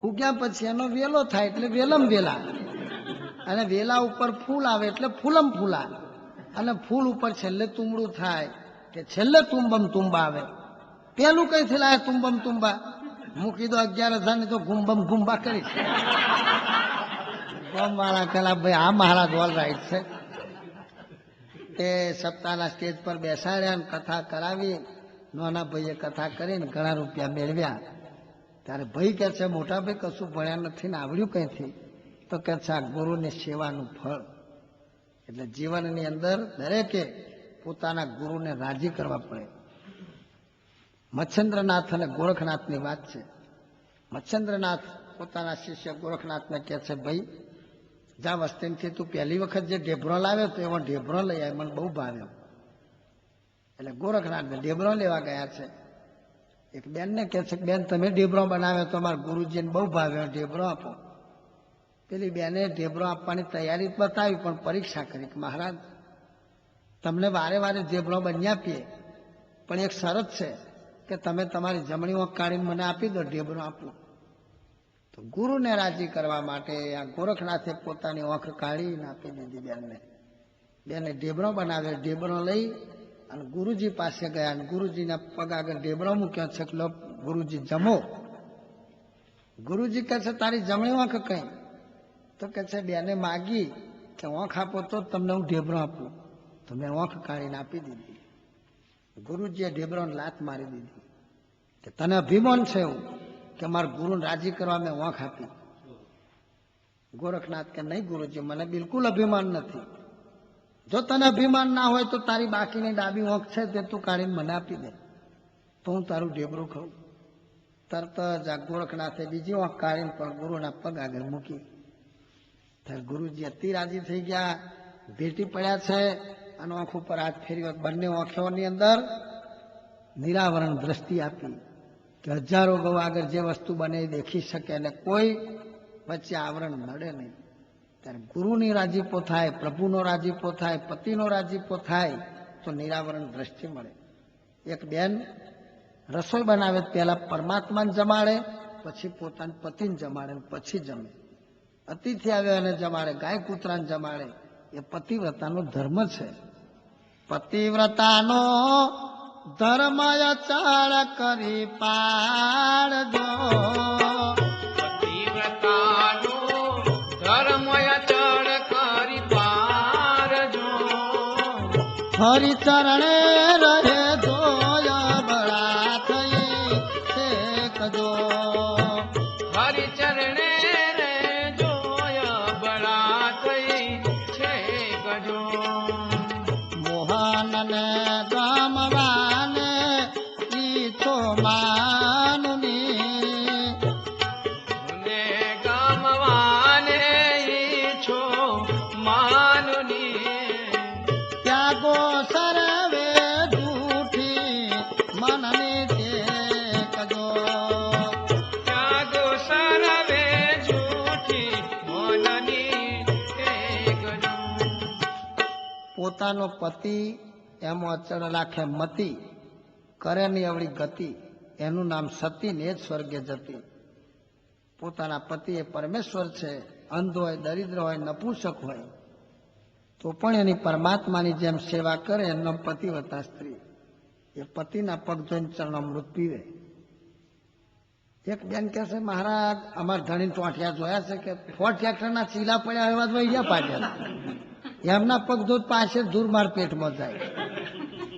ઉગ્યા પછી એનો વેલો થાય એટલે વેલમ વેલા, અને વેલા ઉપર ફૂલ આવે એટલે ફૂલમ ફૂલા, અને ફૂલ ઉપર છેલ્લે તુંબડું થાય કે છેલ્લે તુંબમ તુંબા આવે. પેલું કઈથી લાવે તુંબમ તુંબા? હું કીધું 11,000 ની તો ગુંબમ ગુંબા કરી ગોમવાળા કલા ભાઈ આ મહારાજ ઓલ રાઈટ છે. તે સપ્તાહના સ્ટેજ પર બેસાડ્યા, કથા કરાવી. નાના ભાઈએ કથા કરીને ઘણા રૂપિયા મેળવ્યા. ત્યારે ભાઈ કે છે મોટા ભાઈ કશું ભણ્યા નથી ને આવડ્યું કઈથી? તો કે છે આ ગુરુની સેવાનું ફળ. એટલે જીવનની અંદર દરેકે પોતાના ગુરુને રાજી કરવા પડે. મચ્છેન્દ્રનાથ અને ગોરખનાથની વાત છે. મચ્છેન્દ્રનાથ પોતાના શિષ્ય ગોરખનાથને કહે છે ભાઈ જા વસ્તીથી તું પહેલી વખત જે ઢેબરો લાવ્યો તો એવો ઢેબરો લઈ આવ્યો, મને બહુ ભાવ્યો. એટલે ગોરખનાથને ઢેબરો લેવા ગયા છે. એક બેનને કહે છે બેન તમે ઢેબરો બનાવ્યો તો અમારા ગુરુજીને બહુ ભાવ્યો, ઢેબરો આપો. પેલી બેને ઢેબરો આપવાની તૈયારી બતાવી પણ પરીક્ષા કરી કે મહારાજ તમને વારે વારે ઢેબરો બની આપીએ પણ એક શરત છે કે તમે તમારી જમણી આંખ કાઢીને મને આપી દો, ઢેબરો આપું. તો ગુરુને રાજી કરવા માટે આ ગોરખનાથે પોતાની આંખ કાઢીને આપી દીધી બેનને. બેને ઢેબરો બનાવ્યો. ઢેબરો લઈ અને ગુરુજી પાસે ગયા અને ગુરુજીના પગ આગળ ઢેબરો મૂક્યો છે. લો ગુરુજી જમો. ગુરુજી કહે છે તારી જમણી આંખ કઈ? તો કે છે બેને માગી કે આંખ આપો તો તમને હું ઢેબરો આપું. તો મેં આંખ કાઢીને આપી દીધી. ગુરુજીએ ઢેબરોને લાત મારી દીધી કે તને અભિમાન છે એવું કે મારા ગુરુને રાજી કરવા મેં આંખ આપી? ગોરખનાથ કે નહીં ગુરુજી મને બિલકુલ અભિમાન નથી. જો તને અભિમાન ના હોય તો તારી બાકીની ડાબી આંખ છે તે તું કાઢીને મને આપી દે તો હું તારું ઢેબરું ખાઉં. તરત જ આ ગોરખનાથે બીજી આંખ કાઢીને પણ ગુરુના પગ આગળ મૂકી. ત્યારે ગુરુજી અતિ રાજી થઈ ગયા, ભેટી પડ્યા છે અને આંખ ઉપર હાથ ફેર્યો. બંને આંખોની અંદર નિરાવરણ દ્રષ્ટિ આપી કે હજારો ગૌ આગળ જે વસ્તુ બને એ દેખી શકે અને કોઈ વચ્ચે આવરણ નડે નહીં. ત્યારે ગુરુની રાજીપો થાય, પ્રભુનો રાજીપો થાય, પતિનો રાજીપો થાય તો નિરાવરણ દ્રષ્ટિ મળે. એક બેન રસોઈ બનાવે પહેલા પરમાત્માને જમાડે, પછી પોતાના પતિને જમાડે, પછી જમે. અતિથિ આવ્યો એને જમાડે, ગાય કૂતરાને જમાડે. એ પતિવ્રતાનો ધર્મ છે. પતિવ્રતાનો ધર્મ અચળ કરી પાડજો. પતિવ્રતાનો ધર્મ અચળ કરી પાડજો. હરિ ચરણે રહે જોય બળા થઈ શેકજો. હરિ ચરણે રે જોય બળા થઈ છે ગજો. મોહનને ગમવાને ઈચ્છો માનુની. ને ગમવાને ઈચ્છો માનુની. ત્યાગો સર્વે જૂઠી મનની ટેકજો. ત્યાગો સર્વે જૂઠી મનની ટેકજો. પોતાનો પતિ એમ અચળ રાખે મતિ, કરે ની અવળી ગતિ, એનું નામ સતી ને જ સ્વર્ગે જતી. પોતાના પતિ એ પરમેશ્વર છે. અંધ હોય, દરિદ્ર હોય, નપુંસક હોય તો પણ એની પરમાત્માની જેમ સેવા કરે એનો પતિવ્રતા સ્ત્રી. એ પતિના પગ જોઈને ચરણામૃત પીવે. એક બેન કહે છે મહારાજ અમારા ધણી ટોંઠિયા જોયા છે કે ફોર્ડ ટ્રેક્ટરના ચીલા પડ્યા એવા વહી ગયા પાછળ. એમના પગ જોઈ પાસે ધૂર માર પેટમાં જાય.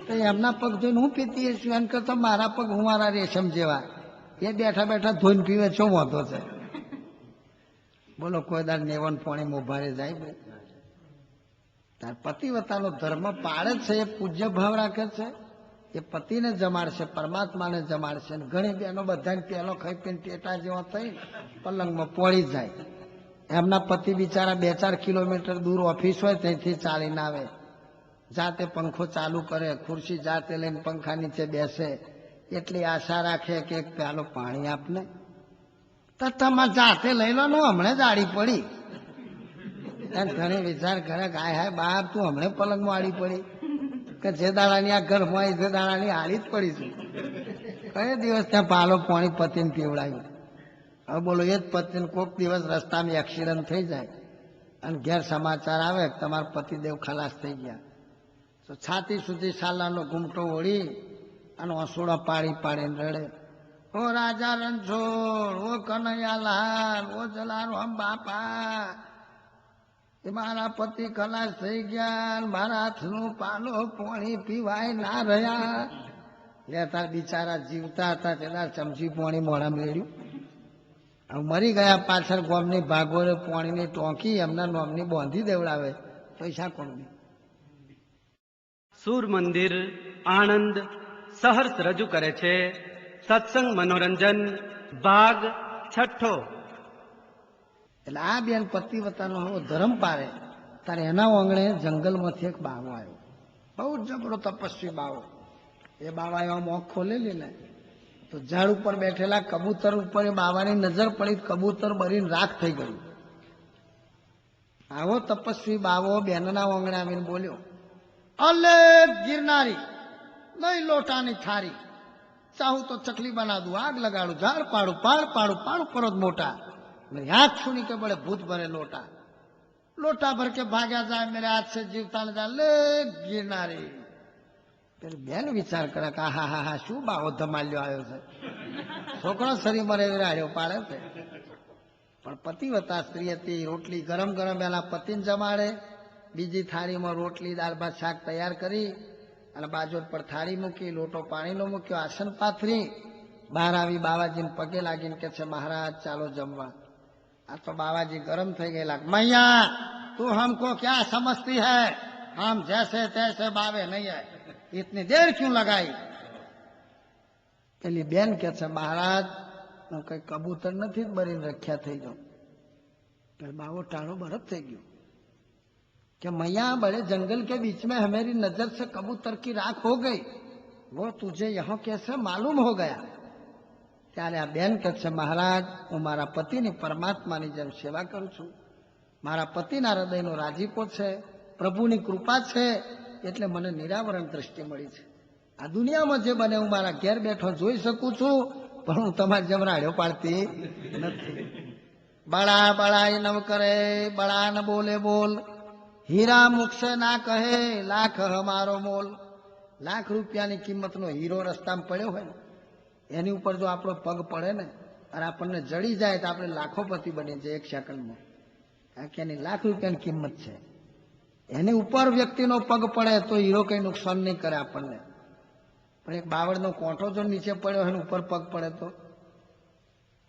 તો એમના પગ જોઈને હું પીતી છું એમ કરતો મારા પગ હું મારા રેશમ જેવા. એ બેઠા બેઠા ધોઈને પીવે છો વાંધો છે? બોલો કોઈ દાડ નેવન પોણી મોભારે જાય ભાઈ? તાર પતિવ્રતાનો ધર્મ પાળે છે, એ પૂજ્ય ભાવ રાખે છે. એ પતિને જમાડશે, પરમાત્માને જમાડશે. ઘણી બહેનો બધાને પહેલો ખાઈ પીને ટેટા જેવા થઈ પલંગમાં પડી જાય. એમના પતિ બિચારા 2-4 કિલોમીટર દૂર ઓફિસ હોય ત્યાંથી ચાલીને આવે, જાતે પંખો ચાલુ કરે, ખુરશી જાતે લઈને પંખા નીચે બેસે. એટલી આશા રાખે કે એક પ્યાલો પાણી આપને. તો તમે જાતે લઈ લો ને હમણાં જ આડી પડી. ઘણી વિચાર કરે ગાય હાય બહાર તું હમણાં પલંગમાં આડી પડી કે જે દાડાની આ ઘરમાં જે દાડાની આડી જ પડી છે. કયો દિવસ ત્યાં પાલો પાણી પતિને પીવડાવ્યું? હવે બોલો એ જ પતિને કોઈક દિવસ રસ્તામાં એક્સિડન્ટ થઈ જાય અને ઘેર સમાચાર આવે કે તમારા પતિદેવ ખલાસ થઈ ગયા, તો છાતી સુધી સાલાનો ઘૂમટો ઓળી અને ઓસુડો પાડી પાડીને રડે, ઓ રાજા રણછોડ, ઓ કનૈયાલાલ, ઓ જલારામ બાપા, એ મારા પતિ ખલાસ થઈ ગયા, મારા હાથનું પાલો પાણી પીવાય ના રહ્યા. લેતા બિચારા જીવતા હતા તેના ચમચી પાણી મોઢામાં રેડ્યું. હવે મરી ગયા પાછળ ગોમની ભાગોળે પાણીની ટોંકી એમના નોમની બાંધી દેવડાવે, પૈસા કોણ દે? સૂર મંદિર આણંદ સહર્ષ રજૂ કરે છે સત્સંગ મનોરંજન ભાગ 6. એટલે આ બેન પતિવતાનો ધર્મ પારે ત્યારે એના આંગણે જંગલમાંથી એક બાવો આવ્યો, બહુ જબરો તપસ્વી બાવો. એ બાવાએ આમ આંખ ખોલેલી ને તો ઝાડ ઉપર બેઠેલા કબૂતર ઉપર એ બાવાની નજર પડી, કબૂતર બરીને રાખ થઈ ગયું. આવો તપસ્વી બાવો બેનના આંગણે આવીને બોલ્યો, અલે ગિરનારી, નહીં લોટાની થારી, ચાહું તો ચકલી બના દઉં, આગ લગાડું, ઝાડ પાડું, પાડ પાડું, પાડું પરોત મોટા, मेरे हाथ छूनी के बड़े भूत भरे लोटा, लोटा भर के भाग्या जाए मेरे हाथ से जीवता न जाए, ले गिरनारी. પેલી બેન વિચાર કરે કે હા હા હા શું બાવો ધમાલ્યો આવ્યો છે, છોકરો શરીર મરે રાડ્યો પાડે છે. પણ પતિવતા સ્ત્રી હતી, રોટલી ગરમ ગરમ એના પતિને જમાડે, બીજી થાળીમાં રોટલી દાળ ભાત શાક તૈયાર કરી અને બાજુ પર થાળી મૂકી, લોટો પાણીનો મૂક્યો, આસન પાથરી બહાર આવી બાવાજીને પગે લાગીને કે છે, મહારાજ ચાલો જમવા. આ તો બાવાજી ગરમ થઈ ગયેલા, મૈયા તું हमको क्या समझती है, हम जैसे तैसे बावे नहीं है, इतनी देर क्यों लगाई? પેલી બેન કે છે, મહારાજ હું કઈ કબૂતર નથી બરીને રખ્યા થઈ જાઉં. પેલો બાવો ટાળો બરફ થઈ ગયો कि मैया बड़े जंगल के बीच में हमारी नजर से कबूतर की राख हो गई, वो तुझे यहाँ कैसे मालूम हो गया? ત્યારે આ બેન કહે છે, મહારાજ હું મારા પતિની પરમાત્માની જેમ સેવા કરું છું, મારા પતિના હૃદયનો રાજીપો છે, પ્રભુની કૃપા છે, એટલે મને નિરાવરણ દ્રષ્ટિ મળી છે. આ દુનિયામાં જે બને હું મારા ઘેર બેઠો જોઈ શકું છું, પણ હું તમારી જેમ રાડ્યો પાડતી નથી. બળા બળા એ નવ કરે, બળા ન બોલે બોલ, હીરા મુખ સે ના કહે, લાખ હમારો મોલ. લાખ રૂપિયાની કિંમતનો હીરો રસ્તામાં પડ્યો હોય ને, એની ઉપર જો આપણો પગ પડે ને અને આપણને જડી જાય તો આપણે લાખોપતિ બની જાય 1 સેકન્ડમાં. કે એની લાખ રૂપિયાની કિંમત છે, એની ઉપર વ્યક્તિનો પગ પડે તો હીરો કઈ નુકસાન નહીં કરે આપણને. પણ એક બાવળનો કોંટો જો નીચે પડ્યો હોય ઉપર પગ પડે તો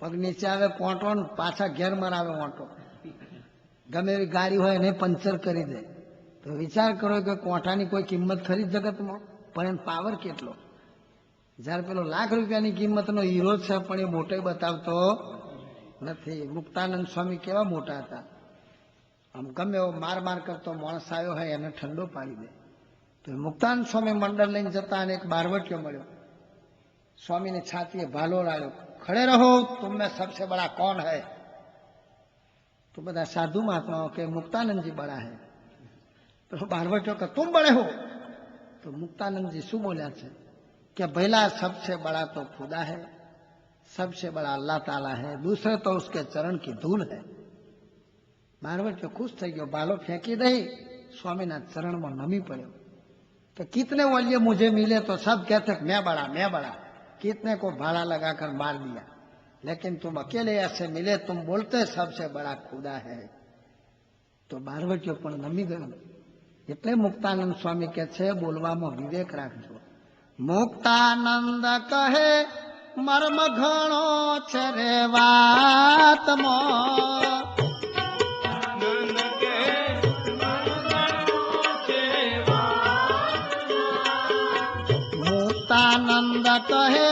પગ નીચે આવે કોંટો, પાછા ઘેર મરાવે ઓંટો. ગમે એવી ગાડી હોય એને પંચર કરી દે. તો વિચાર કરો કે કોંટાની કોઈ કિંમત ખરી જગતમાં, પણ એનો પાવર કેટલો. જયારે પેલો લાખ રૂપિયાની કિંમતનો હીરો છે પણ એ મોટો બતાવતો નથી. મુક્તાનંદ સ્વામી કેવા મોટા હતા, આમ ગમે એવો માર માર કરતો માણસ આવ્યો હોય એને ઠંડો પાડી દે. તો મુક્તાનંદ સ્વામી મંડળ લઈને જતા અને એક બારવટીયો મળ્યો, સ્વામીને છાતીએ ભાલો લાડ્યો, ખડે રહો તુમ મેં સબસે બડા કોણ હૈ? તો બધા સાધુ મહાત્માઓ કે મુક્તાનંદજી બડા હૈ. તો બારવટીયો કે તુમ બड़े हो? તો મુક્તાનંદજી શું બોલ્યા છે कि भैला सबसे बड़ा तो खुदा है, सबसे बड़ा अल्लाह ताला है, दूसरे तो उसके चरण की धूल है. बारवटीयो खुश થઈ ગયો, ભાલો ફેંકી દઈ સ્વામીના ચરણમાં નમી પડ્યો कि कितने वलिय मुझे मिले तो सब कहते मैं बड़ा, कितने को भाला लगाकर मार दिया, लेकिन तुम अकेले ऐसे मिले, तुम बोलते सबसे बड़ा खुदा है. તો બારવટીયો પણ નમી ગયો. એટલે મુક્તાનંદ સ્વામી કહે છે, બોલવામાં વિવેક રાખજો. મુક્તાનંદ કહે મર્મ ઘણો છે રે વાતમાં, મુક્તાનંદ કહે